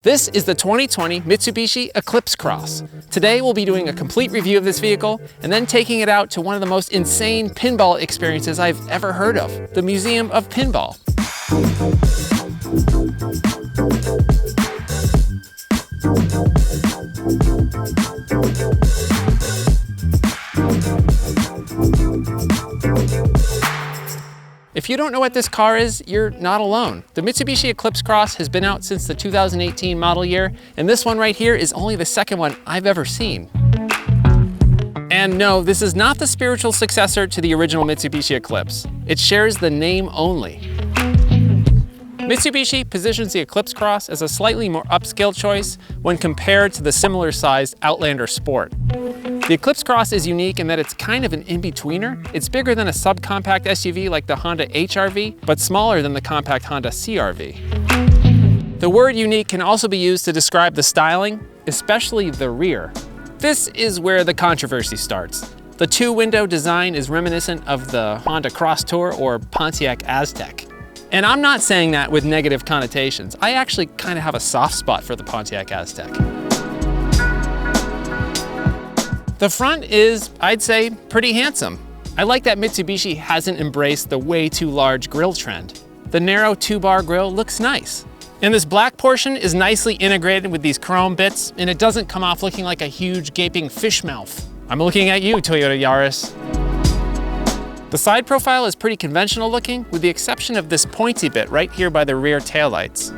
This is the 2020 Mitsubishi Eclipse Cross. Today we'll be doing a complete review of this vehicle and then taking it out to one of the most insane pinball experiences I've ever heard of, the Museum of Pinball. If you don't know what this car is, you're not alone. The Mitsubishi Eclipse Cross has been out since the 2018 model year, and this one right here is only the second one I've ever seen. And no, this is not the spiritual successor to the original Mitsubishi Eclipse. It shares the name only. Mitsubishi positions the Eclipse Cross as a slightly more upscale choice when compared to the similar-sized Outlander Sport. The Eclipse Cross is unique in that it's kind of an in-betweener. It's bigger than a subcompact SUV like the Honda HR-V, but smaller than the compact Honda CR-V. The word unique can also be used to describe the styling, especially the rear. This is where the controversy starts. The two-window design is reminiscent of the Honda Cross Tour or Pontiac Aztek. And I'm not saying that with negative connotations. I actually kind of have a soft spot for the Pontiac Aztek. The front is, I'd say, pretty handsome. I like that Mitsubishi hasn't embraced the way too large grille trend. The narrow two-bar grille looks nice. And this black portion is nicely integrated with these chrome bits, and it doesn't come off looking like a huge gaping fish mouth. I'm looking at you, Toyota Yaris. The side profile is pretty conventional looking, with the exception of this pointy bit right here by the rear taillights.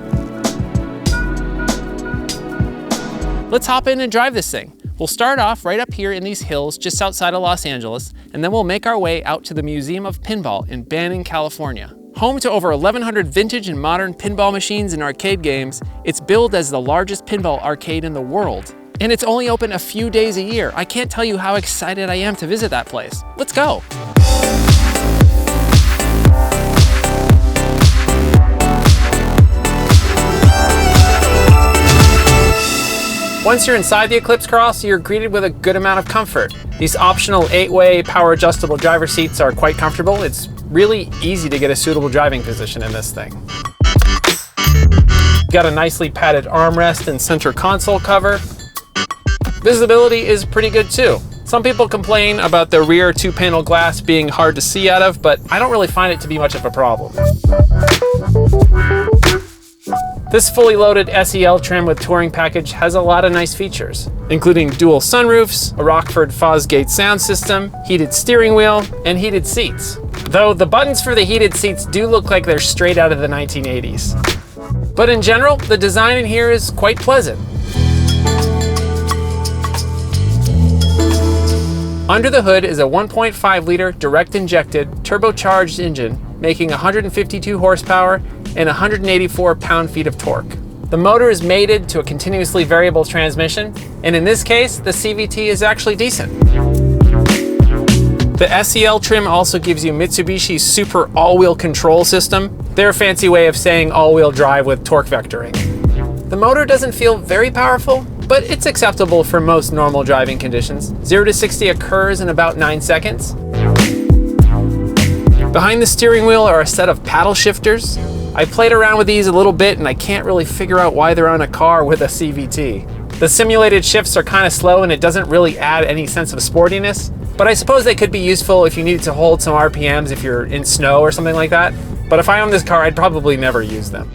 Let's hop in and drive this thing. We'll start off right up here in these hills just outside of Los Angeles, and then we'll make our way out to the Museum of Pinball in Banning, California. Home to over 1,100 vintage and modern pinball machines and arcade games, it's billed as the largest pinball arcade in the world. And it's only open a few days a year. I can't tell you how excited I am to visit that place. Let's go. Once you're inside the Eclipse Cross, you're greeted with a good amount of comfort. These optional 8-way power adjustable driver seats are quite comfortable. It's really easy to get a suitable driving position in this thing. Got a nicely padded armrest and center console cover. Visibility is pretty good too. Some people complain about the rear two-panel glass being hard to see out of, but I don't really find it to be much of a problem. This fully loaded SEL trim with touring package has a lot of nice features, including dual sunroofs, a Rockford Fosgate sound system, heated steering wheel, and heated seats. Though the buttons for the heated seats do look like they're straight out of the 1980s. But in general, the design in here is quite pleasant. Under the hood is a 1.5-liter direct-injected turbocharged engine making 152 horsepower and 184 pound-feet of torque. The motor is mated to a continuously variable transmission, and in this case, the CVT is actually decent. The SEL trim also gives you Mitsubishi's super all-wheel control system, their fancy way of saying all-wheel drive with torque vectoring. The motor doesn't feel very powerful, but it's acceptable for most normal driving conditions. 0 to 60 occurs in about 9 seconds. Behind the steering wheel are a set of paddle shifters. I played around with these a little bit and I can't really figure out why they're on a car with a CVT. The simulated shifts are kind of slow and it doesn't really add any sense of sportiness, but I suppose they could be useful if you needed to hold some RPMs if you're in snow or something like that. But if I owned this car, I'd probably never use them.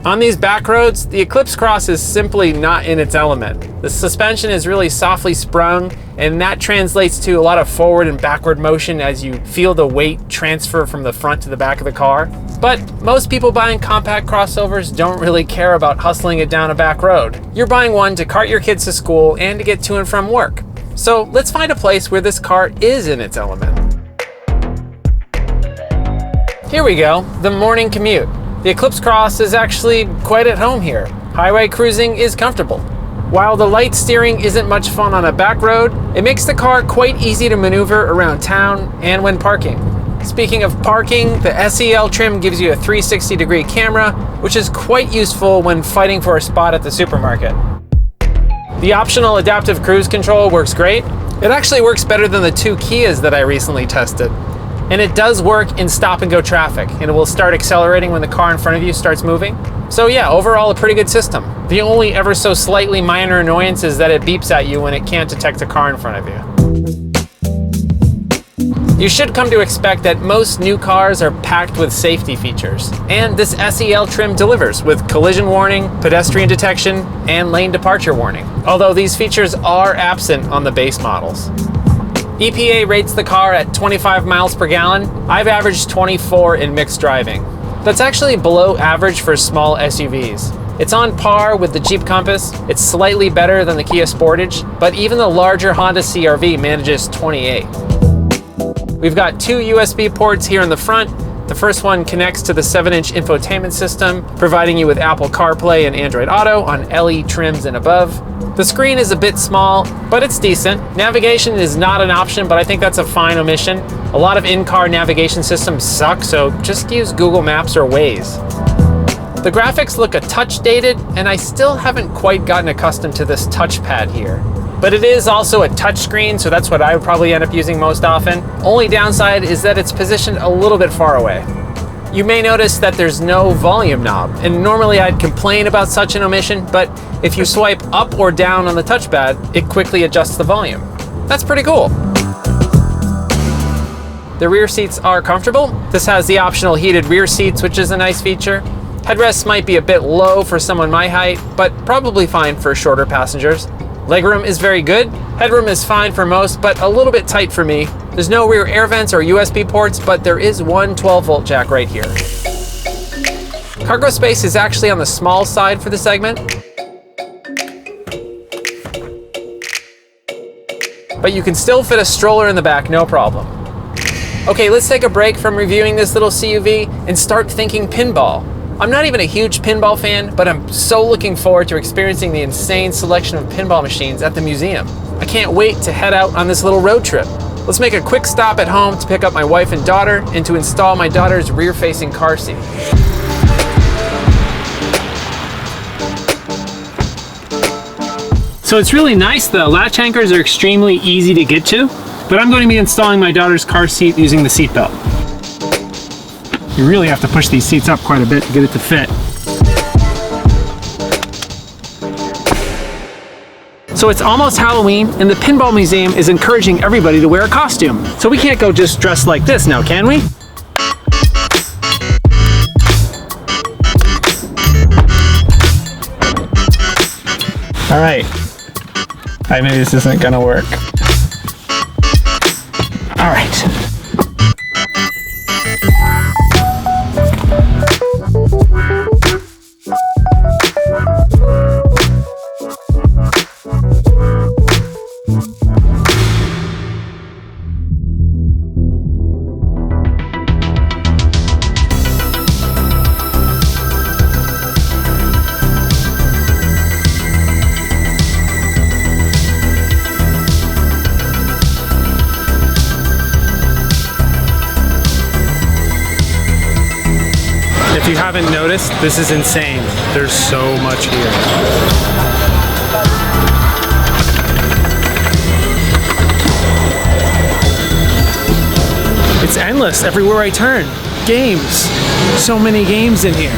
On these back roads, the Eclipse Cross is simply not in its element. The suspension is really softly sprung, and that translates to a lot of forward and backward motion as you feel the weight transfer from the front to the back of the car. But most people buying compact crossovers don't really care about hustling it down a back road. You're buying one to cart your kids to school and to get to and from work. So let's find a place where this car is in its element. Here we go, the morning commute. The Eclipse Cross is actually quite at home here. Highway cruising is comfortable. While the light steering isn't much fun on a back road, it makes the car quite easy to maneuver around town and when parking. Speaking of parking, the SEL trim gives you a 360-degree camera, which is quite useful when fighting for a spot at the supermarket. The optional adaptive cruise control works great. It actually works better than the two Kias that I recently tested. And it does work in stop and go traffic, and it will start accelerating when the car in front of you starts moving. So yeah, overall a pretty good system. The only ever so slightly minor annoyance is that it beeps at you when it can't detect a car in front of you. You should come to expect that most new cars are packed with safety features, and this SEL trim delivers with collision warning, pedestrian detection, and lane departure warning, although these features are absent on the base models. EPA rates the car at 25 miles per gallon. I've averaged 24 in mixed driving. That's actually below average for small SUVs. It's on par with the Jeep Compass, it's slightly better than the Kia Sportage, but even the larger Honda CR-V manages 28. We've got two USB ports here in the front. The first one connects to the 7-inch infotainment system, providing you with Apple CarPlay and Android Auto on LE trims and above. The screen is a bit small, but it's decent. Navigation is not an option, but I think that's a fine omission. A lot of in-car navigation systems suck, so just use Google Maps or Waze. The graphics look a touch dated, and I still haven't quite gotten accustomed to this touchpad here. But it is also a touchscreen, so that's what I would probably end up using most often. Only downside is that it's positioned a little bit far away. You may notice that there's no volume knob, and normally I'd complain about such an omission, but if you swipe up or down on the touchpad, it quickly adjusts the volume. That's pretty cool. The rear seats are comfortable. This has the optional heated rear seats, which is a nice feature. Headrests might be a bit low for someone my height, but probably fine for shorter passengers. Legroom is very good. Headroom is fine for most, but a little bit tight for me. There's no rear air vents or USB ports, but there is one 12-volt jack right here. Cargo space is actually on the small side for the segment, but you can still fit a stroller in the back, no problem. Okay, let's take a break from reviewing this little CUV and start thinking pinball. I'm not even a huge pinball fan, but I'm so looking forward to experiencing the insane selection of pinball machines at the museum. I can't wait to head out on this little road trip. Let's make a quick stop at home to pick up my wife and daughter and to install my daughter's rear-facing car seat. So it's really nice. The latch anchors are extremely easy to get to, but I'm going to be installing my daughter's car seat using the seat belt. You really have to push these seats up quite a bit to get it to fit. So it's almost Halloween, and the Pinball Museum is encouraging everybody to wear a costume. So we can't go just dressed like this now, can we? All right. I knew this isn't gonna work. All right. If you haven't noticed, this is insane. There's so much here. It's endless everywhere I turn. Games. So many games in here.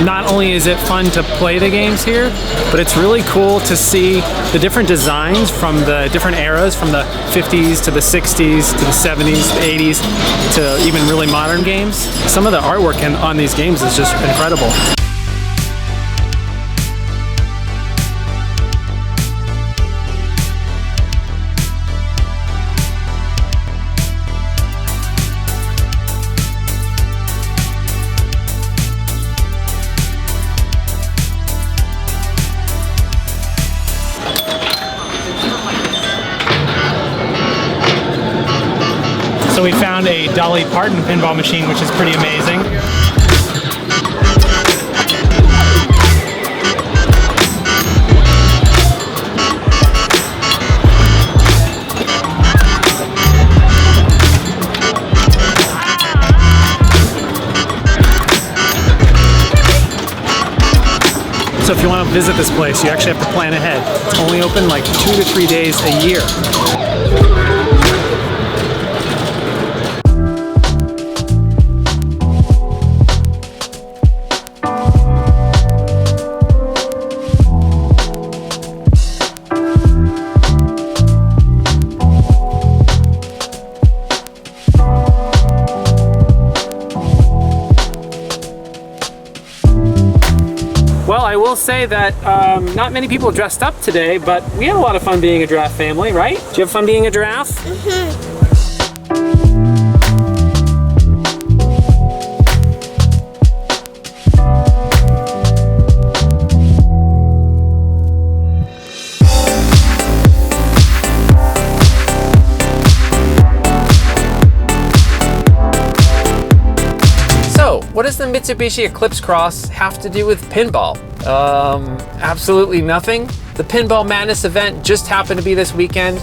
Not only is it fun to play the games here, but it's really cool to see the different designs from the different eras, from the 50s to the 60s to the 70s, the 80s, to even really modern games. Some of the artwork on these games is just incredible. So we found a Dolly Parton pinball machine, which is pretty amazing. So if you want to visit this place, you actually have to plan ahead. It's only open like 2 to 3 days a year. Well, I will say that not many people dressed up today, but we had a lot of fun being a giraffe family, right? Did you have fun being a giraffe? Mm-hmm. What does the Mitsubishi Eclipse Cross have to do with pinball? Absolutely nothing. The Pinball Madness event just happened to be this weekend,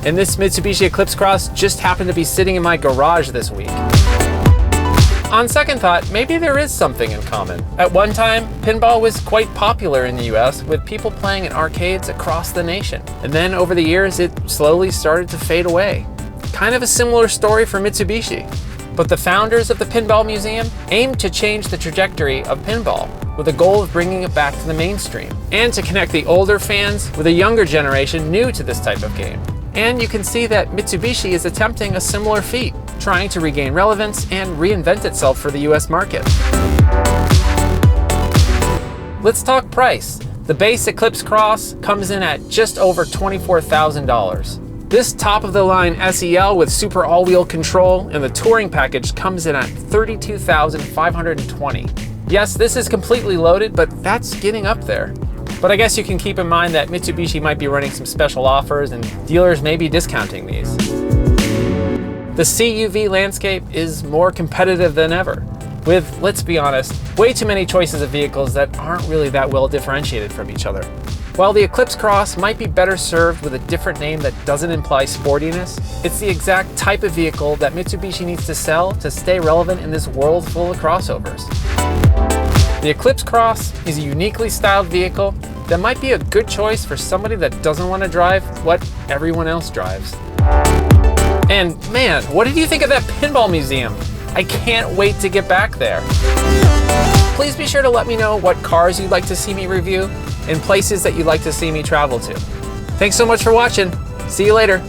and this Mitsubishi Eclipse Cross just happened to be sitting in my garage this week. On second thought, maybe there is something in common. At one time, pinball was quite popular in the US, with people playing in arcades across the nation. And then over the years, it slowly started to fade away. Kind of a similar story for Mitsubishi. But the founders of the Pinball Museum aimed to change the trajectory of pinball with the goal of bringing it back to the mainstream and to connect the older fans with a younger generation new to this type of game. And you can see that Mitsubishi is attempting a similar feat, trying to regain relevance and reinvent itself for the US market. Let's talk price. The base Eclipse Cross comes in at just over $24,000. This top-of-the-line SEL with super all-wheel control and the touring package comes in at $32,520. Yes, this is completely loaded, but that's getting up there. But I guess you can keep in mind that Mitsubishi might be running some special offers and dealers may be discounting these. The CUV landscape is more competitive than ever, with, let's be honest, way too many choices of vehicles that aren't really that well differentiated from each other. While the Eclipse Cross might be better served with a different name that doesn't imply sportiness, it's the exact type of vehicle that Mitsubishi needs to sell to stay relevant in this world full of crossovers. The Eclipse Cross is a uniquely styled vehicle that might be a good choice for somebody that doesn't want to drive what everyone else drives. And man, what did you think of that pinball museum? I can't wait to get back there. Please be sure to let me know what cars you'd like to see me review and places that you'd like to see me travel to. Thanks so much for watching. See you later.